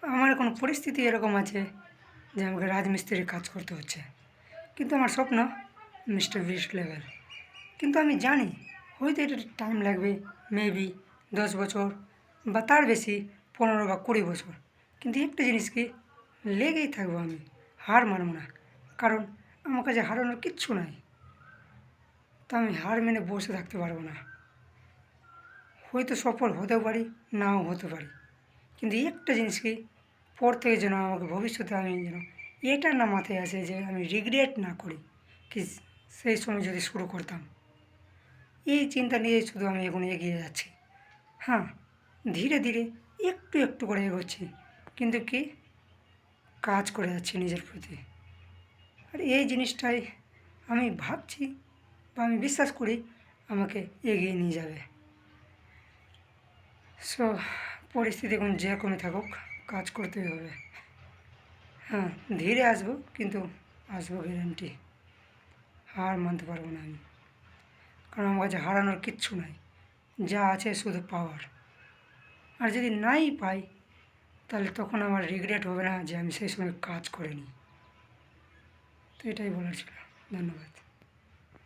আমার কোনো পরিস্থিতি এরকম আছে যে আমাকে রাজমিস্ত্রির কাজ করতে হচ্ছে, কিন্তু আমার স্বপ্ন মিস্টার বিস্ট লেভেল। কিন্তু আমি জানি হয়তো এটা টাইম লাগবে, মেবি 10 বছর বা তার বেশি, 15 বা 20 বছর। কিন্তু একটা জিনিস কি, লেগেই থাকবো আমি, হার মানব না। কারণ আমার কাছে হারানোর কিচ্ছু নাই, তা আমি হার মেনে বসে থাকতে পারবো না। হয়তো সফল হতেও পারি, নাও হতে পারি, কিন্তু একটা জিনিস কি, পর থেকে যেন আমাকে ভবিষ্যতে আমি যেন এটা না মাথায় আসে যে আমি রিগ্রেট না করি কি সেই সময় যদি শুরু করতাম। এই চিন্তা নিয়ে শুধু আমি এখন এগিয়ে যাচ্ছি। হ্যাঁ, ধীরে ধীরে একটু একটু করে এগোচ্ছি, কিন্তু কি, কাজ করে যাচ্ছি নিজের প্রতি। আর এই জিনিসটাই আমি ভাবছি বা আমি বিশ্বাস করি আমাকে এগিয়ে নিয়ে যাবে। সো পরিস্থিতি এখন যেরকমই থাকুক, কাজ করতেই হবে। হ্যাঁ, ধীরে আসবো, কিন্তু আসবো গ্যারান্টি। হার মানতে পারবো না আমি, কারণ আমার কাছে হারানোর কিচ্ছু নাই, যা আছে শুধু পাওয়ার। আর যদি নাই পাই, তাহলে তখন আমার রিগ্রেট হবে না যে আমি সেই সময় কাজ করিনি। তো এটাই বলার ছিল। ধন্যবাদ।